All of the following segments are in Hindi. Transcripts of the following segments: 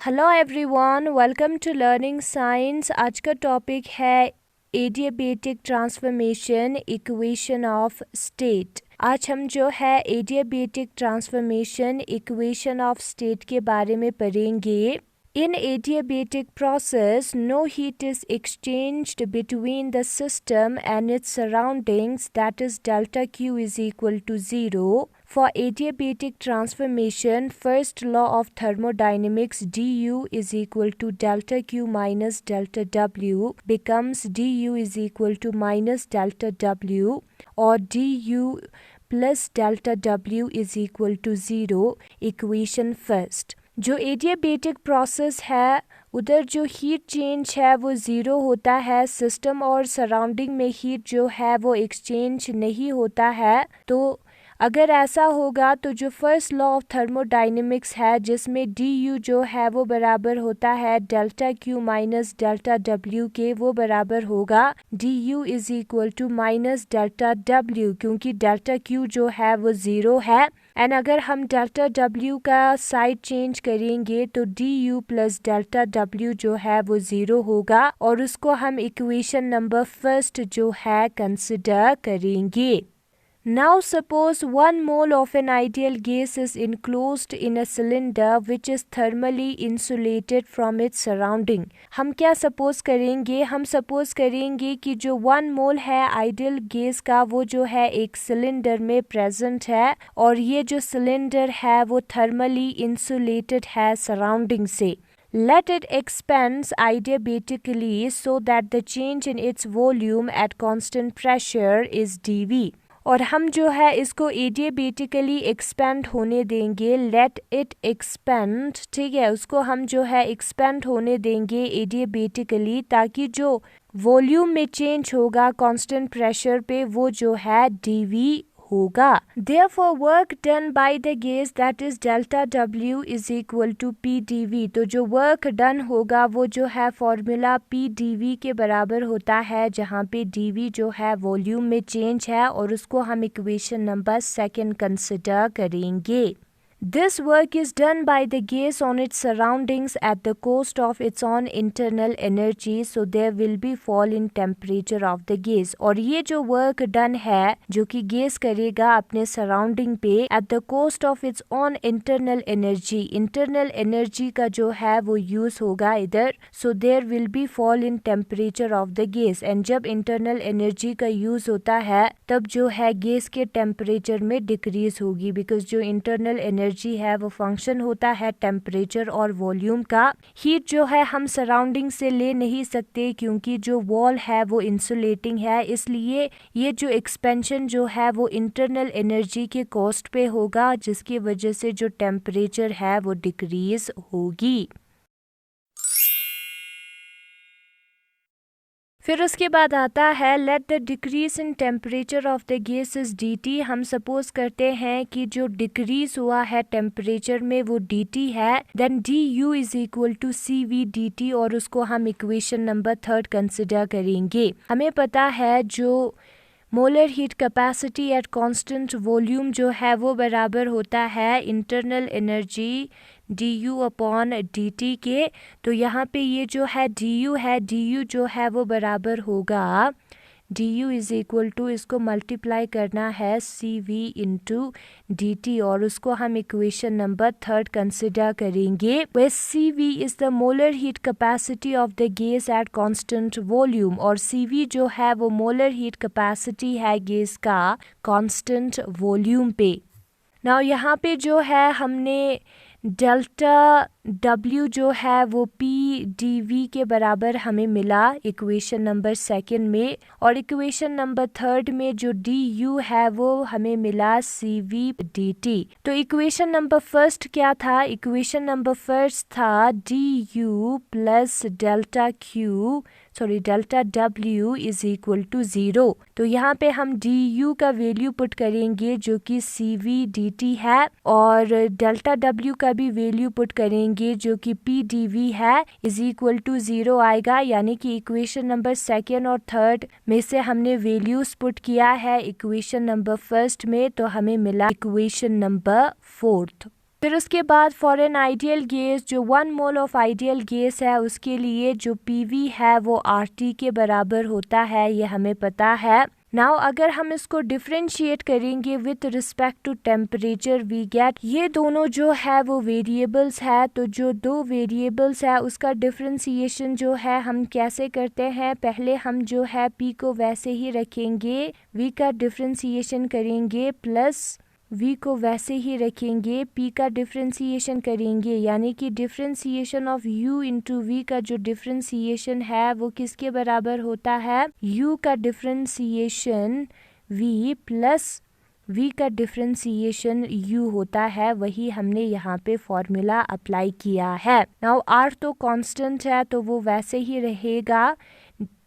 Hello everyone, welcome to learning science. आज का टॉपिक है adiabatic transformation equation of state. आज हम जो है adiabatic transformation equation of state के बारे में पढ़ेंगे। In adiabatic process, no heat is exchanged between the system and its surroundings, that is delta Q is equal to 0. For adiabatic transformation, first law of thermodynamics du is equal to delta Q minus delta W becomes du is equal to minus delta W or du plus delta W is equal to 0. Equation first. जो एडियाबेटिक प्रोसेस है उधर जो हीट चेंज है वो ज़ीरो होता है। सिस्टम और सराउंडिंग में हीट जो है वो एक्सचेंज नहीं होता है। तो अगर ऐसा होगा तो जो फर्स्ट लॉ ऑफ थर्मोडाइनमिक्स है जिसमें डी यू जो है वो बराबर होता है delta Q minus delta W के, वो बराबर होगा D U is equal to minus delta W, क्योंकि डेल्टा क्यू जो है वो ज़ीरो है। एंड अगर हम डेल्टा डब्ल्यू का साइड चेंज करेंगे तो D U plus delta W जो है वो ज़ीरो होगा और उसको हम इक्वेशन नंबर फर्स्ट जो है कंसिडर करेंगे। Now suppose 1 mole of an ideal gas is enclosed in a cylinder which is thermally insulated from its surrounding. हम क्या सपोज करेंगे? हम सपोज करेंगे कि जो 1 मोल है आइडियल गैस का वो जो है एक सिलेंडर में प्रेजेंट है और ये जो सिलेंडर है वो थर्मली इंसुलेटेड है सराउंडिंग से। Let it expands adiabatically so that the change in its volume at constant pressure is dV. और हम जो है इसको एडियाबेटिकली एक्सपेंड होने देंगे। लेट इट एक्सपेंड, ठीक है, उसको हम जो है एक्सपेंड होने देंगे एडियाबेटिकली, ताकि जो वॉल्यूम में चेंज होगा कांस्टेंट प्रेशर पे वो जो है डीवी होगा। Therefore work done by the gas that is delta W is equal to PdV। तो जो वर्क डन होगा वो जो है फॉर्मूला PdV के बराबर होता है, जहाँ पे dV जो है वॉल्यूम में चेंज है और उसको हम इक्वेशन नंबर सेकंड कंसिडर करेंगे। This work is done by the gas on its surroundings at the cost of its own internal energy, so there will be fall in temperature of the gas। और ये जो वर्क डन है जो कि गैस करेगा अपने सराउंडिंग पे at the cost of its own internal energy, internal energy का जो है वो यूज होगा इधर, so there will be fall in temperature of the gas। And जब इंटरनल एनर्जी का यूज होता है तब जो है गैस के टेम्परेचर में डिक्रीज होगी, बिकॉज जो इंटरनल एनर्जी है वो फंक्शन होता है टेम्परेचर और वॉल्यूम का। हीट जो है हम सराउंडिंग से ले नहीं सकते क्योंकि जो वॉल है वो इंसुलेटिंग है, इसलिए ये जो एक्सपेंशन जो है वो इंटरनल एनर्जी के कॉस्ट पे होगा, जिसकी वजह से जो टेम्परेचर है वो डिक्रीज होगी। फिर उसके बाद आता है let the decrease in temperature of the gases dt। हम सपोज करते हैं कि जो डिक्रीज हुआ है टेम्परेचर में वो dt है, then du is equal to cv dt और उसको हम इक्वेशन नंबर थर्ड कंसिडर करेंगे। हमें पता है जो molar heat capacity at constant volume जो है वो बराबर होता है internal energy du upon dt के। तो यहाँ पे ये जो है du जो है वो बराबर होगा du इज इक्वल टू, इसको मल्टीप्लाई करना है cv इंटू dt और उसको हम इक्वेशन नंबर थर्ड कंसिडर करेंगे। वे cv is the molar heat capacity of the gas at constant volume और cv जो है वो मोलर हीट कैपेसिटी है गैस का कांस्टेंट वॉल्यूम पे। नाउ यहाँ पे जो है हमने डेल्टा W जो है वो PdV के बराबर हमें मिला इक्वेशन नंबर सेकंड में, और इक्वेशन नंबर थर्ड में जो du है वो हमें मिला cv dt। तो इक्वेशन नंबर फर्स्ट क्या था? इक्वेशन नंबर फर्स्ट था du plus delta W is equal to 0। तो यहाँ पे हम du का वैल्यू पुट करेंगे जो कि cv dt है और डेल्टा W का भी वैल्यू पुट करेंगे जो कि PdV है इज इक्वल टू 0 आएगा। यानी कि इक्वेशन नंबर सेकेंड और थर्ड में से हमने वैल्यूज पुट किया है इक्वेशन नंबर फर्स्ट में, तो हमें मिला इक्वेशन नंबर फोर्थ। फिर उसके बाद फॉर एन आइडियल गैस, जो 1 मोल ऑफ आइडियल गैस है उसके लिए जो PV है वो RT के बराबर होता है, ये हमें पता है। नाउ अगर हम इसको डिफरेंशिएट करेंगे with respect to temperature, we get, ये दोनों जो है वो वेरिएबल्स है, तो जो दो वेरिएबल्स है उसका डिफरेंशिएशन जो है हम कैसे करते हैं, पहले हम जो है P को वैसे ही रखेंगे, V का डिफरेंशिएशन करेंगे प्लस V को वैसे ही रखेंगे, P का डिफरेंशिएशन करेंगे, यानी कि differentiation of U into V का जो डिफरेंशिएशन है वो किसके बराबर होता है, U का डिफरेंशिएशन V प्लस V का डिफरेंशिएशन U होता है, वही हमने यहाँ पे फॉर्मूला अप्लाई किया है। नाउ R तो कांस्टेंट है तो वो वैसे ही रहेगा,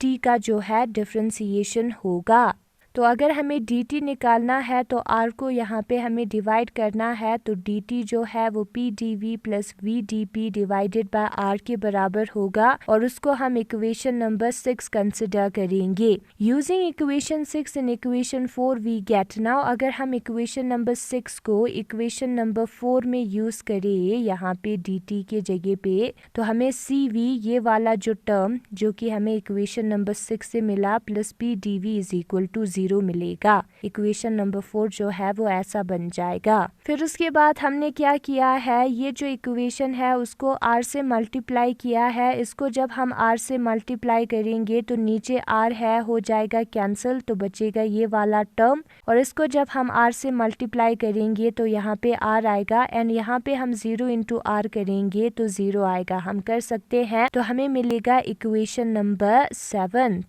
T का जो है डिफरेंशिएशन होगा। तो अगर हमें dt निकालना है तो r को यहाँ पे हमें डिवाइड करना है, तो dt जो है वो p dv plus v dp divided by r के बराबर होगा, और उसको हम इक्वेशन नंबर 6 कंसिडर करेंगे। Using equation 6 in equation 4 we get, now अगर हम इक्वेशन नंबर 6 को इक्वेशन नंबर 4 में यूज करें यहाँ पे dt के जगह पे, तो हमें cv ये वाला जो टर्म जो कि हमें इक्वेशन नंबर 6 से मिला plus p dv is equal to 0 मिलेगा। इक्वेशन नंबर 4 जो है वो ऐसा बन जाएगा। फिर उसके बाद हमने क्या किया है, ये जो इक्वेशन है उसको r से मल्टीप्लाई किया है, इसको जब हम r से मल्टीप्लाई करेंगे तो नीचे r है हो जाएगा कैंसिल, तो बचेगा ये वाला टर्म, और इसको जब हम r से मल्टीप्लाई करेंगे तो यहाँ पे r आएगा, एंड यहाँ पे हम 0 इंटू r करेंगे तो 0 आएगा। हम कर सकते हैं, तो हमें मिलेगा इक्वेशन नंबर 7।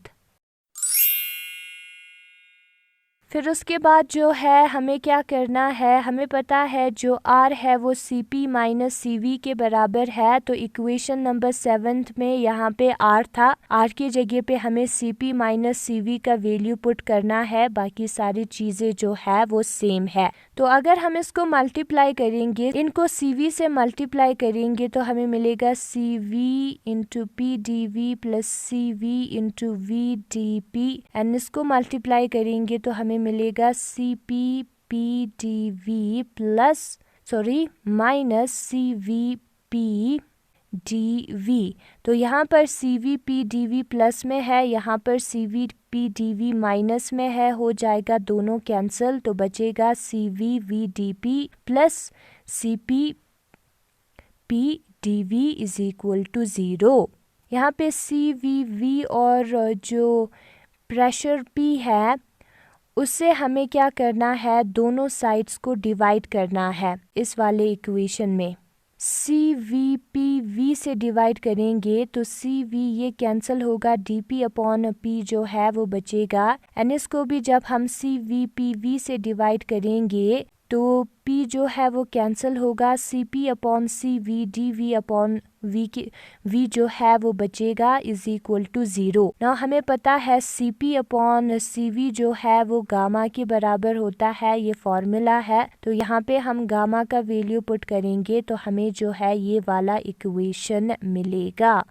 फिर उसके बाद जो है हमें क्या करना है, हमें पता है जो r है वो Cp माइनस Cv के बराबर है, तो इक्वेशन नंबर 7 में यहाँ पे r था, r की जगह पे हमें Cp माइनस Cv का वैल्यू पुट करना है, बाकी सारी चीज़ें जो है वो सेम है। तो अगर हम इसको मल्टीप्लाई करेंगे, इनको Cv से मल्टीप्लाई करेंगे तो हमें मिलेगा Cv into P D V plus Cv into V D P, and इसको मल्टीप्लाई करेंगे तो हमें मिलेगा Cp P D V plus minus Cv P D V. तो यहाँ पर Cv P D V plus में है, यहाँ पर Cv P D V minus में है, हो जाएगा दोनों कैंसिल, तो बचेगा Cv V D P plus Cp P D V is equal to 0। यहाँ पे CVV और जो प्रेशर P है उससे हमें क्या करना है, दोनों साइड्स को डिवाइड करना है। इस वाले इक्वेशन में CVP V से डिवाइड करेंगे तो CV ये कैंसिल होगा, DP अपॉन P जो है वो बचेगा, एंड इसको भी जब हम CVP V से डिवाइड करेंगे तो P जो है वो कैंसिल होगा, CP upon CV DV upon V जो है वो बचेगा इज इक्वल टू 0। नाउ हमें पता है CP अपॉन CV जो है वो गामा के बराबर होता है, ये फॉर्मूला है, तो यहाँ पे हम गामा का वैल्यू पुट करेंगे तो हमें जो है ये वाला इक्वेशन मिलेगा।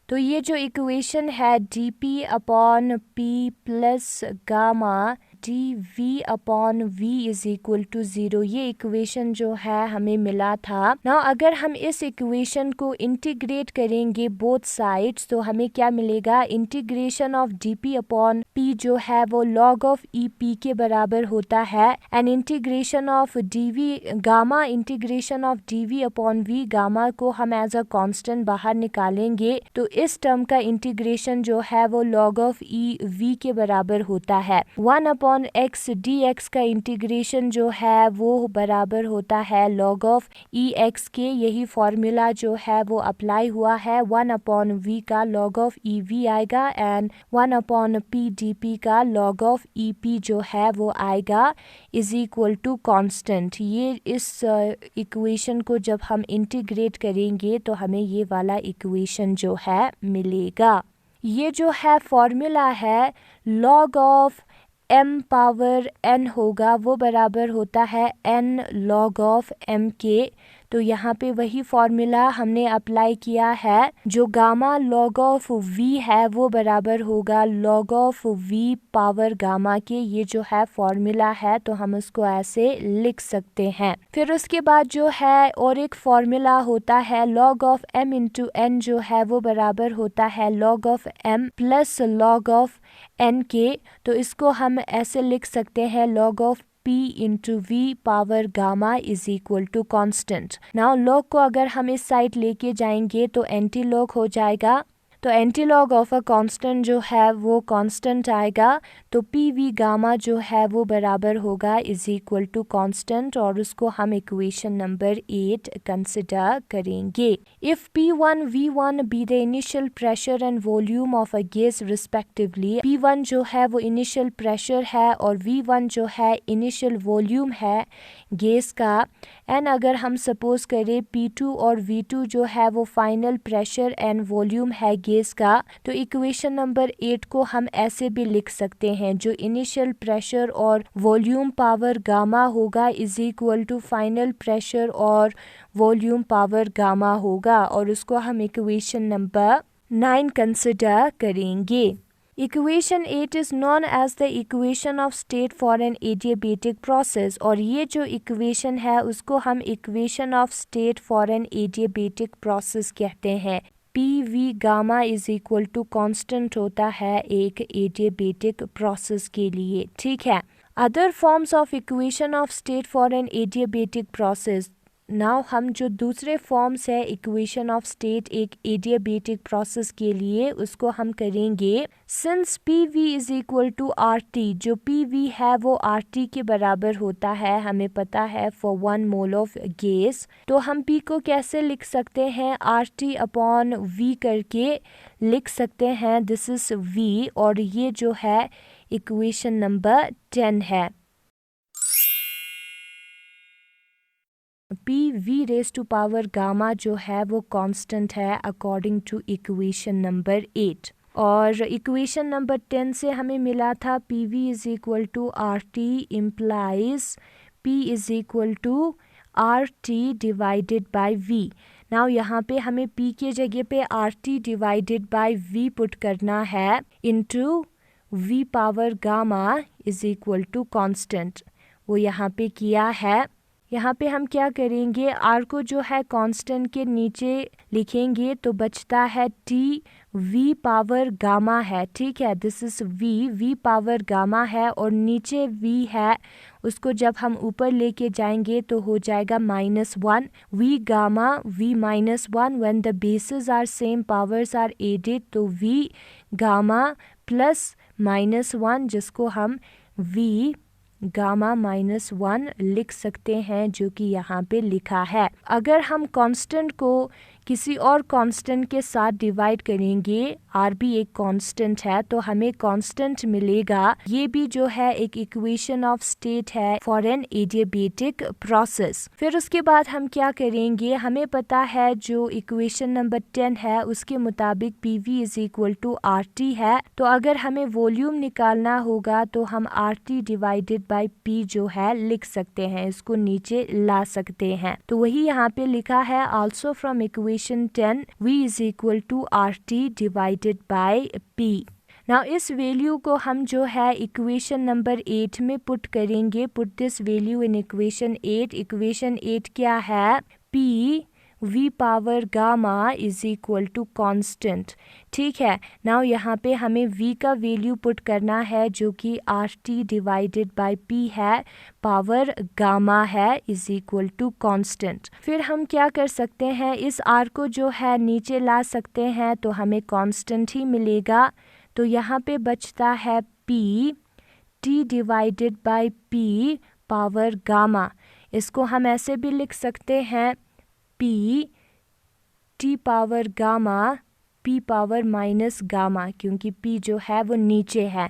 तो ये जो इक्वेशन है dp upon p plus gamma dv upon v is equal to 0, ये इक्वेशन जो है हमें मिला था। ना अगर हम इस इक्वेशन को इंटीग्रेट करेंगे बोथ साइड्स तो हमें क्या मिलेगा, integration of dp upon p जो है वो log ऑफ EP के बराबर होता है, and integration of dv gamma integration of dv upon v, gamma को हम एज अ कांस्टेंट बाहर निकालेंगे तो इस टर्म का इंटीग्रेशन जो है वो log ऑफ EV के बराबर होता है। 1 अपॉन x dx का इंटीग्रेशन जो है वो बराबर होता है log ऑफ EX के, यही फॉर्मूला जो है वो अप्लाई हुआ है। 1 अपॉन v का log ऑफ EV आएगा, एंड 1 अपॉन p dp का log ऑफ EP जो है वो आएगा इज इक्वल टू कांस्टेंट। ये इस इक्वेशन को जब हम इंटीग्रेट करेंगे तो हमें ये वाला इक्वेशन जो है मिलेगा। ये जो है फॉर्मूला है log of m power n होगा, वो बराबर होता है n log ऑफ m के। तो यहाँ पे वही फॉर्मूला हमने अप्लाई किया है, जो गामा लॉग ऑफ वी है वो बराबर होगा log of we power gamma के। ये जो है फॉर्मूला है, तो हम उसको ऐसे लिख सकते हैं। फिर उसके बाद जो है और एक फॉर्मूला होता है log of m into N, जो है वो बराबर होता है log of m plus log of n के। तो इसको हम ऐसे लिख सकते हैं log of P into V power gamma is equal to constant. Now log को अगर हम इस साइड लेके जाएंगे तो एंटी लॉग हो जाएगा, तो anti log of a constant जो है वो कांस्टेंट आएगा। तो पी वी गामा जो है वो बराबर होगा इज इक्वल टू कांस्टेंट, और उसको हम इक्वेशन नंबर 8 कंसिडर करेंगे। If P1 V1 be the initial pressure and volume of a gas respectively, P1 जो है वो इनिशियल प्रेशर है और V1 जो है इनिशियल वॉल्यूम है गैस का, एंड अगर हम सपोज करें P2 और V2 जो है वो फाइनल प्रेशर एंड वॉल्यूम है गैस का, तो इक्वेशन नंबर 8 को हम ऐसे भी लिख सकते हैं, जो इनिशियल प्रेशर और वॉल्यूम पावर गामा होगा is equal to final pressure और वॉल्यूम पावर गामा होगा, और उसको हम इक्वेशन नंबर 9 कंसिडर करेंगे। Equation 8 is known as the equation of state for an adiabatic process, और ये जो इक्वेशन है उसको हम equation of state for an adiabatic process कहते हैं। P V gamma is equal to constant होता है एक एडियाबेटिक प्रोसेस के लिए, ठीक है। Other forms of equation of state for an adiabatic process, now हम जो दूसरे फॉर्म्स है इक्वेशन ऑफ स्टेट एक एडियाबेटिक प्रोसेस के लिए, उसको हम करेंगे since P V is equal to R T, जो पी वी है वो आर टी के बराबर होता है, हमें पता है फॉर 1 मोल ऑफ गैस। तो हम पी को कैसे लिख सकते हैं, आर टी अपॉन वी करके लिख सकते हैं, दिस इज वी, और ये जो है इक्वेशन नंबर 10 है। P V raise to power gamma जो है वो कांस्टेंट है अकॉर्डिंग टू इक्वेशन नंबर 8, और इक्वेशन नंबर 10 से हमें मिला था P V is equal to R T implies P is equal to R T divided by V. Now यहाँ पे हमें पी के जगह पे R T divided by V put करना है into V power gamma is equal to constant, वो यहाँ पे किया है। यहाँ पे हम क्या करेंगे, आर को जो है कांस्टेंट के नीचे लिखेंगे तो बचता है टी वी पावर गामा है, ठीक है, this is we power gamma है, और नीचे वी है उसको जब हम ऊपर लेके जाएंगे तो हो जाएगा -1 V gamma V -1, when the basis are same powers are added, तो वी गामा प्लस -1 जिसको हम वी गामा -1 लिख सकते हैं, जो कि यहाँ पे लिखा है। अगर हम कांस्टेंट को किसी और कांस्टेंट के साथ डिवाइड करेंगे, आर भी एक कांस्टेंट है, तो हमें कांस्टेंट मिलेगा। ये भी जो है एक इक्वेशन ऑफ स्टेट है फॉर एन एडियाबेटिक प्रोसेस। फिर उसके बाद हम क्या करेंगे, हमें पता है जो इक्वेशन नंबर 10 है उसके मुताबिक P V is equal to R T है, तो अगर हमें वॉल्यूम निकालना होगा तो हम R T divided by P जो है लिख सकते हैं, इसको नीचे ला सकते हैं। तो वही यहाँ पे लिखा है, also from equation 10 V is equal to RT divided by P। Now इस वैल्यू को हम जो है इक्वेशन नंबर 8 में पुट करेंगे, put this value in equation 8। Equation 8 क्या है, P V power gamma is equal to constant, ठीक है। नाउ यहाँ पे हमें V का वैल्यू पुट करना है जो कि RT डिवाइडेड बाय P है, पावर गामा है इज इक्वल टू कांस्टेंट। फिर हम क्या कर सकते हैं, इस R को जो है नीचे ला सकते हैं तो हमें कांस्टेंट ही मिलेगा। तो यहाँ पे बचता है P T divided by P power gamma, इसको हम ऐसे भी लिख सकते हैं P T power gamma P power minus gamma, क्योंकि P जो है वो नीचे है,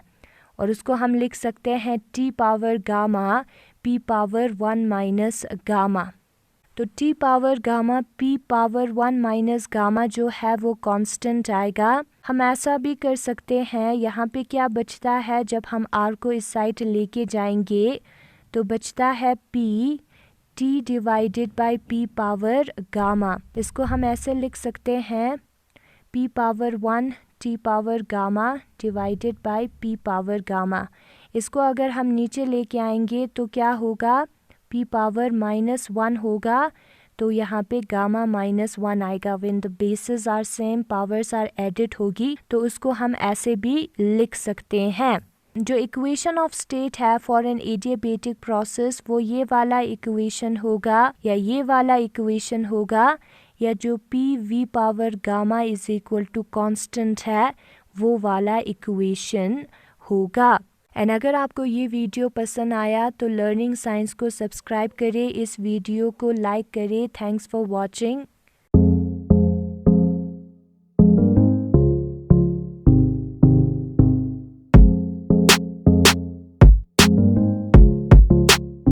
और उसको हम लिख सकते हैं T power gamma P power 1 minus gamma. तो T power gamma P power 1 minus gamma जो है वो कांस्टेंट आएगा। हम ऐसा भी कर सकते हैं, यहाँ पे क्या बचता है, जब हम R को इस साइड लेके जाएंगे तो बचता है P T divided by P power gamma. इसको हम ऐसे लिख सकते हैं P power 1 T power gamma divided by P power gamma. इसको अगर हम नीचे लेके आएंगे तो क्या होगा, पी पावर -1 होगा, तो यहाँ पे गामा -1 आएगा। When the bases are same powers are added होगी, तो उसको हम ऐसे भी लिख सकते हैं। जो इक्वेशन ऑफ स्टेट है फॉर एन एडियाबेटिक प्रोसेस वो ये वाला इक्वेशन होगा या ये वाला इक्वेशन होगा, या जो P V power gamma is equal to constant है वो वाला इक्वेशन होगा। एंड अगर आपको ये वीडियो पसंद आया तो लर्निंग साइंस को सब्सक्राइब करें, इस वीडियो को लाइक करें। Thanks for watching.